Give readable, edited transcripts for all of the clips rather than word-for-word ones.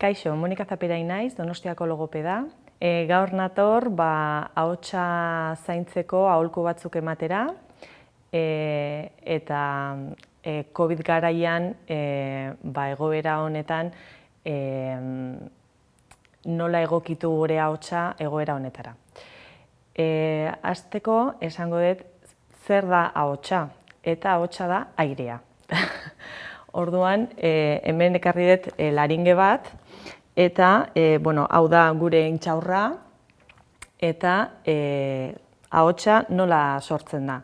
Kaixo, Monika Zapirain naiz, Donostiako logopeda. Gaur nator ahotsa zaintzeko aholku batzuk ematera eta COVID garaian egoera honetan nola egokitu gure ahotsa egoera honetara. Hasteko esango dut zer da ahotsa, eta ahotsa da airea. Orduan, hemen ekarri dut laringe bat, eta hau da gure intxaurra, eta ahotsa nola sortzen da.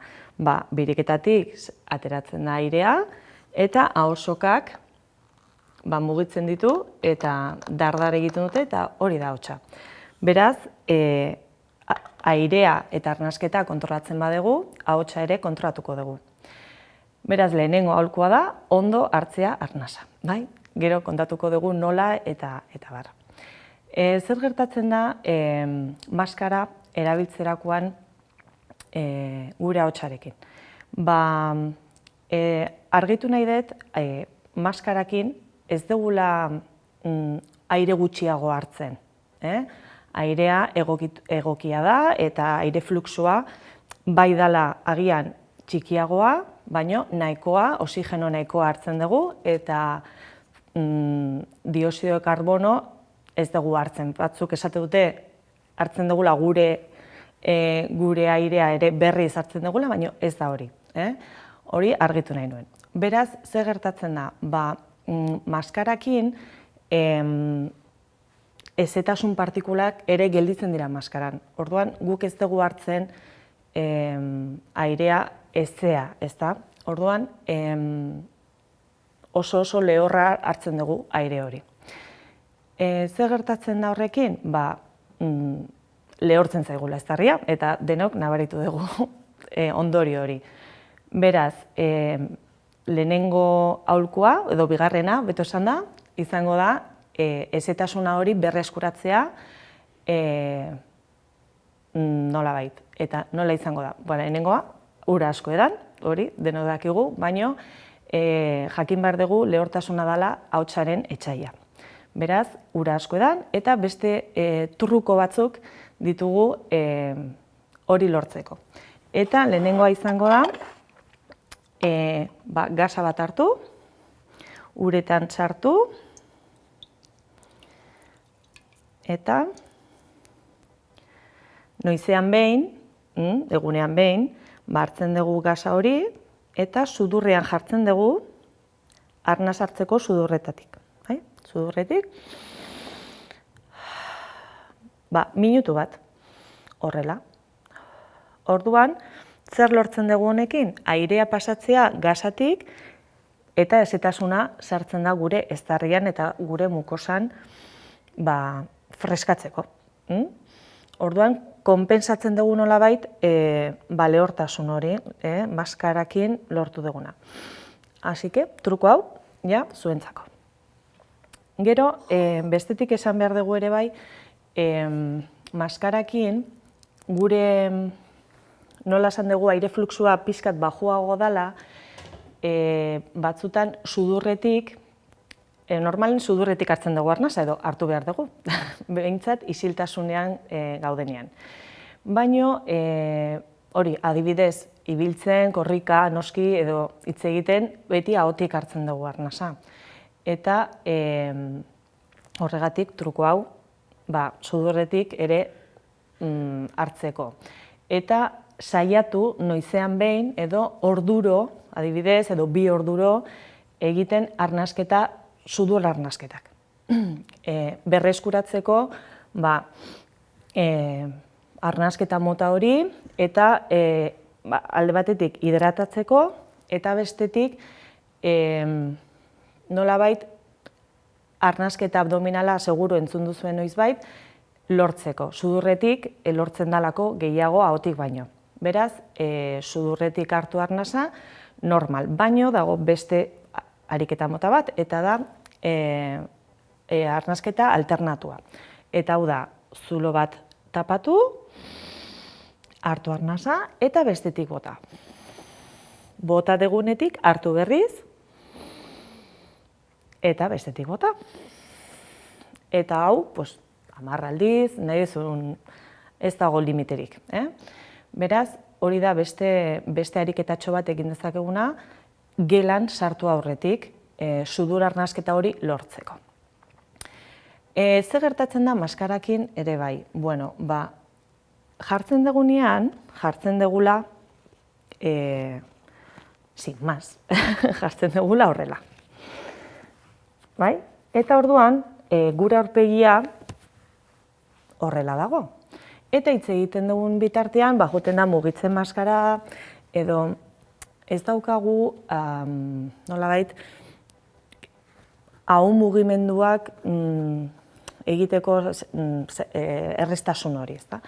Biriketatik ateratzen da airea, eta ahosokak mugitzen ditu, eta dardar egiten dute, eta hori da ahotsa. Beraz, airea eta arnasketa kontrolatzen badugu, ahotsa ere kontrolatuko dugu. Beraz, lehenengo aholkua da, ondo hartzea arnasa. Gero kontatuko dugu nola eta bar. Zer gertatzen da maskara erabiltzerakoan gure ahotsarekin? Argitu nahi dut, maskarakin ez dugula aire gutxiago hartzen. Airea egokia da eta aire fluxua bai dela agian txikiagoa, baina nahikoa, oxigeno nahikoa hartzen dugu, eta dioxido de karbono ez dugu hartzen. Batzuk esate dute hartzen dugula gure airea ere berriz hartzen dugula, baina ez da hori. Hori argitu nahi nuen. Beraz, zer gertatzen da? Maskarakin hezetasun partikulak ere gelditzen dira maskaran. Orduan, guk ez dugu hartzen airea hezea, ezta? Orduan, oso lehorra hartzen dugu aire hori. Zer gertatzen da horrekin? Lehortzen zaigula eztarria, eta denok nabaritu dugu ondorio hori. Beraz, lehenengo aholkua, edo bigarrena, beto esan da, izango da, hezetasuna hori berreskuratzea nolabait. Eta nola izango da? Lehenengoa, ura asko edan, hori, denok dakigu, baina jakin behar dugu lehortasuna dela ahotsaren etsaia. Beraz, ura asko edan, eta beste truko batzuk ditugu hori lortzeko. Eta lehenengoa izango da, gasa bat hartu, uretan sartu, eta noizean behin, egunean behin, hartzen dugu gasa hori, eta sudurrean jartzen dugu arnas hartzeko sudurretatik. Sudurretik, minutu bat, horrela. Orduan, zer lortzen dugu honekin? Airea pasatzea gasatik, eta hezetasuna sartzen da gure eztarrian eta gure mukosan freskatzeko. Orduan, konpensatzen dugu nolabait lehortasun hori, maskarakin lortu duguna. Asike, truko hau, zuentzako. Gero, bestetik esan behar dugu ere bai, maskarakin gure, nola esan dugu, aire fluxua pixkat bajuago dela, batzutan sudurretik, normalen sudurretik hartzen dugu arnasa edo hartu behar dugu, behintzat isiltasunean gaudenean. Baina, hori, adibidez, ibiltzen, korrika, noski edo hitz egiten, beti ahotik hartzen dugu arnasa. Eta horregatik truko hau, sudurretik ere hartzeko. Eta saiatu noizean behin edo orduro, adibidez, edo 2 orduro egiten arnasketa, sudur arnasketak. Berreskuratzeko arnasketa mota hori, eta alde batetik hidratatzeko, eta bestetik nolabait arnasketa abdominala seguru entzun duzuen noizbait lortzeko. Sudurretik lortzen dalako gehiago ahotik baino. Beraz, sudurretik hartu arnasa normal, baino dago beste ariketa mota bat, eta da arnasketa alternatua. Eta hau da, zulo bat tapatu, hartu arnasa, eta bestetik bota. Bota degunetik hartu berriz, eta bestetik bota. Eta hau, 10 aldiz, nahi duzun, ez dago limiterik. Beraz, hori da beste ariketatxo bat egin dezakeguna, gelan sartu aurretik, sudur arnasketa hori lortzeko. Zer gertatzen da maskarakin ere bai? Bueno, jartzen dugunean, jartzen dugula, sin más, jartzen dugula horrela. Bai? Eta orduan, gure aurpegia horrela dago. Eta hitz egiten dugun bitartean, joten da mugitzen maskara, edo ez daukagu, nolabait, hau mugimenduak egiteko erreztasun hori, ezta?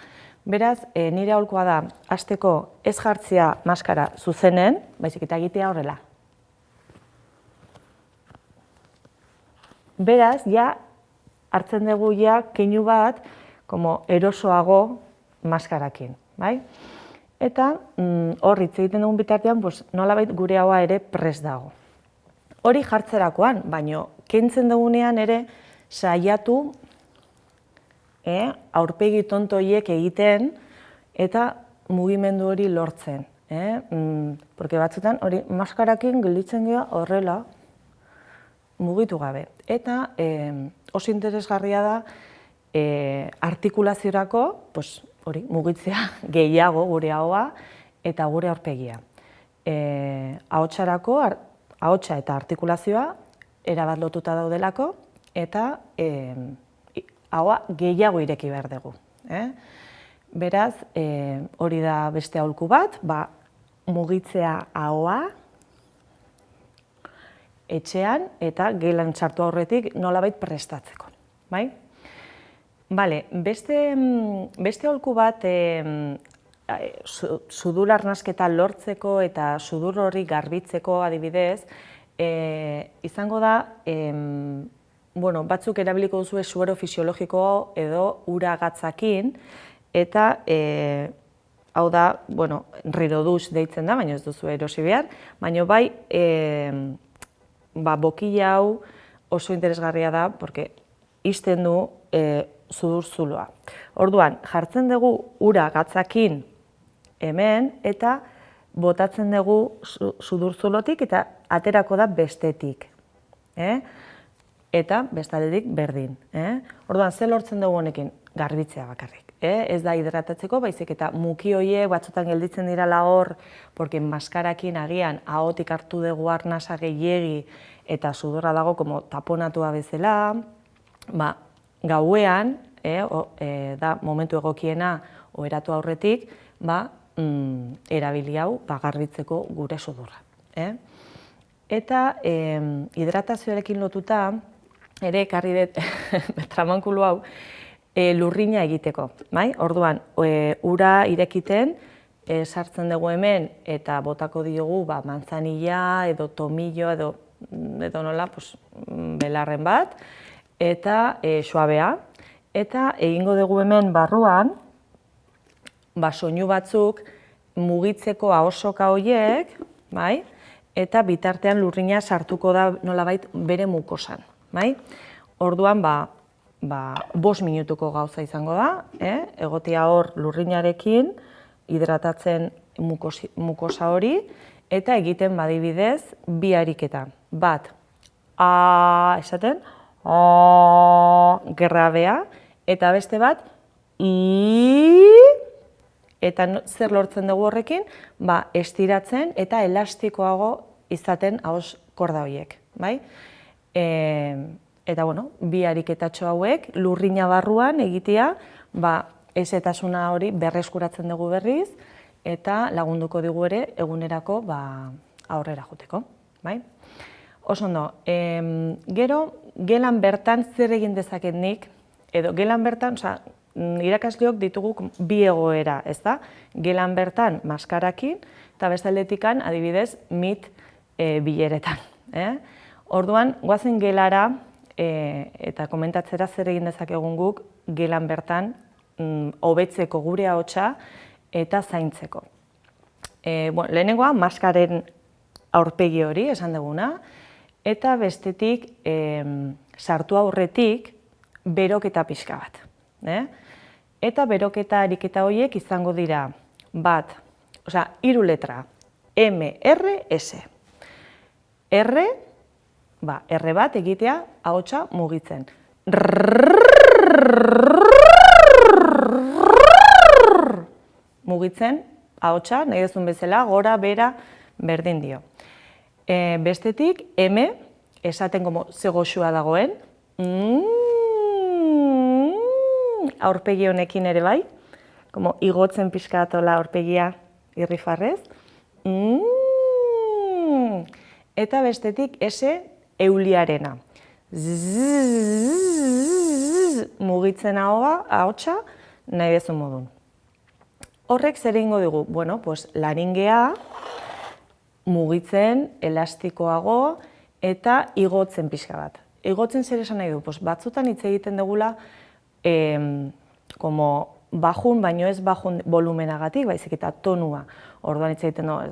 Beraz, nire aholkoa da, hasteko ez jartzea maskara zuzenen, baizik eta egitea horrela. Beraz, ja, hartzen dugu ja keinu bat, erosoago maskarakin, bai? Eta hor hitz egiten dugun bitartean, nolabait gure haua ere prest dago. Hori jartzerakoan, baino, kentzen dugunean ere saiatu aurpegi tontoiek egiten eta mugimendu hori lortzen. Porque batzutan hori maskarakin gelditzen gara horrela mugitu gabe. Eta oso interesgarria da artikulaziorako hori mugitzea gehiago gure ahoa eta gure aurpegia. Ahotsarako, ahotsa eta artikulazioa erabat lotuta daudelako eta ahoa gehiago ireki behar dugu. Beraz, hori da beste aholku bat, mugitzea ahoa etxean eta gelan sartu aurretik nolabait prestatzeko. Beste aholku bat sudur arnasketa lortzeko eta sudur hori garbitzeko adibidez, izango da, batzuk erabiliko duzu suero fisiologiko edo ura gatzakin, eta hau da, riroduz deitzen da, baina ez duzu erosi behar, baina bai, bokila hau oso interesgarria da, porque ixten du sudur zuloa. Orduan, jartzen dugu ura gatzakin hemen, eta botatzen dugu sudur zulotik, eta aterako da bestetik. Eta bestaldetik berdin. Orduan, zer lortzen dugu honekin? Garbitzea bakarrik. Ez da hidratatzeko, baizik eta muki horiek batzutan gelditzen dirala hor, porque maskarakin agian ahotik hartu dugu arnasa gehiegi eta sudurra dago taponatua bezala, gauean, da momentu egokiena oheratu aurretik, erabili hau garbitzeko gure sudurra. Eta hidratazioarekin lotuta, ere ekarri dut tramankulu hau, lurrina egiteko. Orduan, ura irekiten, sartzen dugu hemen, eta botako diogu manzanilla edo tomillo edo nola, belarren bat, eta suabea. Eta egingo dugu hemen barruan, soinu batzuk mugitzeko ahosoka horiek, eta bitartean lurrina sartuko da nolabait bere mukosan. Orduan, 5 minutuko gauza izango da, egotea hor lurrinarekin, hidratatzen mukosa hori, eta egiten badibidez 2 ariketa. Bat, esaten, grabea, eta beste bat, eta zer lortzen dugu horrekin, estiratzen eta elastikoago izaten ahos korda horiek. Eta, 2 ariketatxo hauek, lurrina barruan egitea, ezetasuna hori berreskuratzen dugu berriz, eta lagunduko digu ere egunerako aurrera joteko. Oso ondo, gero, gelan bertan zer egin dezaket nik, edo gelan bertan, irakasleok ditugu 2 egoera, ez da? Gelan bertan maskarakin, eta bestaldetikan adibidez mit bileretan. Orduan, goazen gelara, eta komentatzera zer egin dezakegun guk gelan bertan hobetzeko gure ahotsa eta zaintzeko. Lehenengoa, maskaren aurpegi hori, esan duguna, eta bestetik sartu aurretik beroketa pixka bat. Eta beroketa ariketa horiek izango dira bat, osea, 3 letra, M, R, S. R, R bat egitea ahotsa mugitzen. Mugitzen ahotsa, nahi duzun bezala, gora, bera, berdin dio. Bestetik, M, esaten ze goxua dagoen, aurpegi honekin ere bai, igotzen pixkatola aurpegia irrifarrez. Eta bestetik, S, euliarena. Mugitzen ahotsa nahi duzun modun. Horrek zer egingo digu? Bueno, laringea mugitzen, elastikoago eta igotzen pixka bat. Igotzen zer esan nahi du? Batzutan hitz egiten dugula bajun, baino ez bajun volumenagatik, baizik eta tonua. Orduan hitz egiten dugu, ez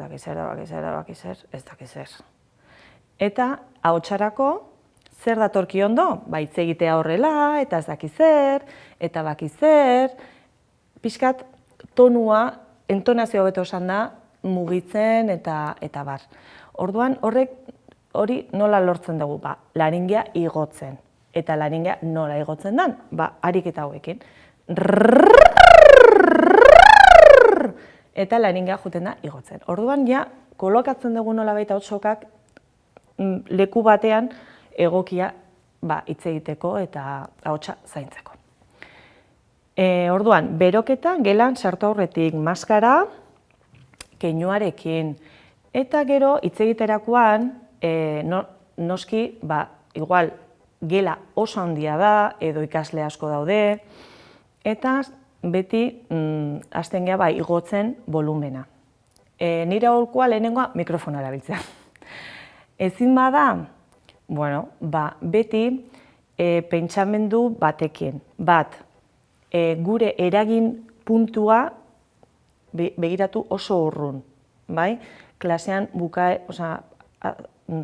dakiz zer. Eta ahotsarako zer datorki ondo? Hitz egitea horrela, eta ez dakiz zer, eta bakiz zer, pixkat tonua, entonazio hobeto esan da, mugitzen eta bar. Orduan hori nola lortzen dugu? Laringea igotzen. Eta laringea nola igotzen den? Ariketa hauekin. Eta laringea juten da igotzen. Orduan ja kolokatzen dugu nola baita hotsokak leku batean egokia hitz egiteko eta ahotsa zaintzeko. Orduan, beroketa gelan sartu aurretik, maskara, keinuarekin, eta gero hitz egiterakoan, noski, igual, gela oso handia da, edo ikasle asko daude, eta beti hasten gea igotzen volumena. Nire aholkua lehenengoa mikrofona erabiltzea. Ezin bada, beti pentsamendu batekin. Gure eragin puntua begiratu oso urrun. Klasean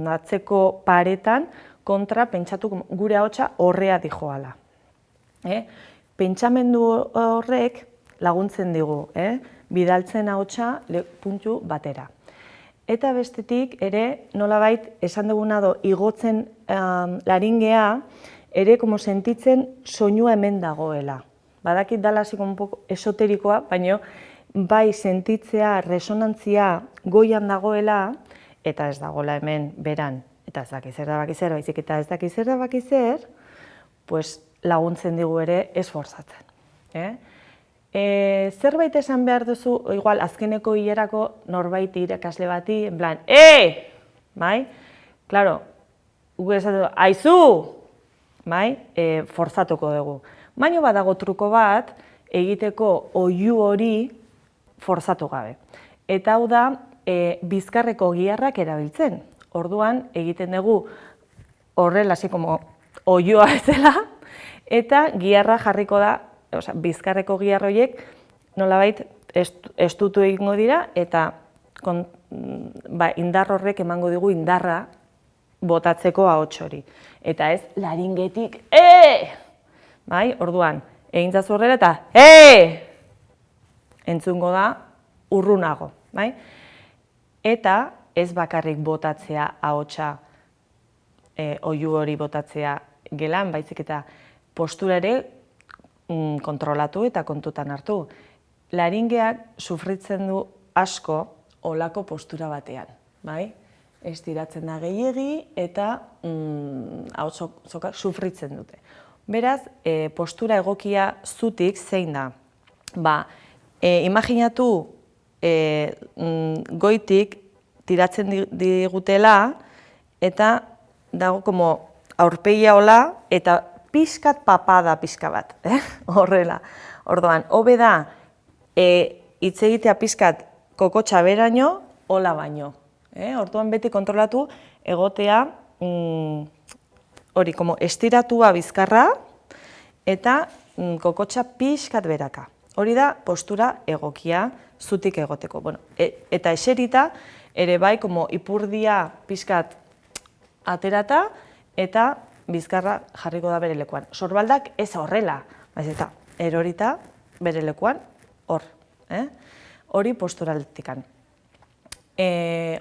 atzeko paretan kontra pentsatu gure ahotsa horrea dijoala. Pentsamendu horrek laguntzen digu, bidaltzen ahotsa puntu batera. Eta bestetik ere nolabait esan duguna igotzen laringea ere sentitzen soinua hemen dagoela. Badakit dala hasi un poco esoterikoa, baina bai sentitzea resonantzia goian dagoela eta ez dagoela hemen beran. Eta ez dakiz zer da bakizer, baizik eta ez dakiz zer da bakizer, laguntzen digu ere esforzatzen. Zerbait esan behar duzu, igual azkeneko hilerako norbait irakasle bati, en plan, Claro, gu esatu, aizu! Forzatuko dugu. Baina badago truko bat, egiteko oihu hori forzatu gabe. Eta hau da, bizkarreko giharrak erabiltzen. Orduan, egiten dugu horrela, hasi oihua bezala, eta giharra jarriko da, bizkarreko giharra horiek nolabait estutu egingo dira, eta indar horrek emango digu indarra botatzeko ahots hori. Eta ez laringetik, Orduan, egintzazu horrela eta entzungo da urrunago. Eta ez bakarrik botatzea ahotsa, oihu hori botatzea gelan, baizik eta postura ere kontrolatu eta kontutan hartu. Laringeak sufritzen du asko olako postura batean. Estiratzen da gehiegi eta ahotsak sufritzen dute. Beraz, postura egokia zutik zein da? Imaginatu goitik tiratzen digutela eta dago aurpegia hola eta pixkat papada pixka bat, horrela. Orduan, hobe da hitz egitea pixkat kokotxa beraino, hola baino. Orduan beti kontrolatu egotea hori, estiratua bizkarra eta kokotxa pixkat beraka. Hori da postura egokia zutik egoteko. Eta eserita ere bai ipurdia pixkat aterata eta bizkarra jarriko da bere lekuan. Sorbaldak ez horrela, baiz eta erorita bere lekuan hor. Hori posturaltikan.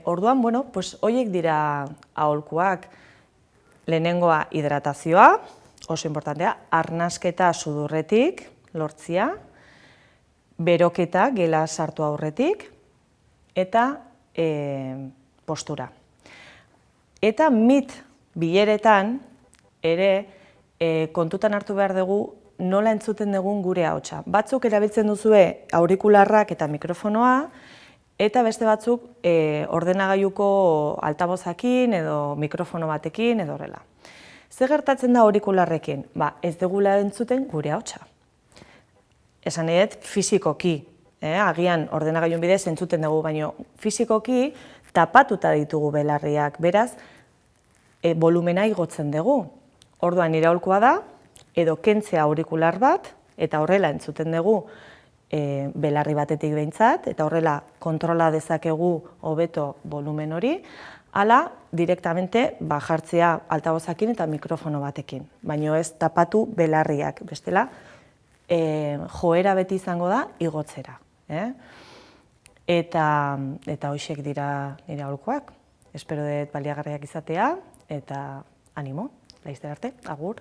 Orduan, bueno, horiek dira aholkuak. Lehenengoa hidratazioa, oso importantea, arnasketa sudurretik lortzia, beroketa gela sartu aurretik, eta postura. Eta bileretan ere kontutan hartu behar dugu nola entzuten dugun gure ahotsa. Batzuk erabiltzen duzue aurikularrak eta mikrofonoa, eta beste batzuk ordenagailuko altabozakin edo mikrofono batekin edo horrela. Ze gertatzen da aurikularrekin? Ez dugula entzuten gure ahotsa. Esan nahi dut fisikoki, agian ordenagailun bidez entzuten dugu, baina fisikoki tapatuta ditugu belarriak, beraz, volumena igotzen dugu. Orduan nire aholkua da, edo kentzea aurikular bat, eta horrela entzuten dugu belarri batetik behintzat, eta horrela kontrola dezakegu hobeto volumen hori, ala direktamente jartzea altabozakin eta mikrofono batekin, baina ez tapatu belarriak, bestela joera beti izango da igotzera. Eta hoxek dira nire aholkuak. Espero dut baliagarriak izatea, eta animo, laizter arte, agur.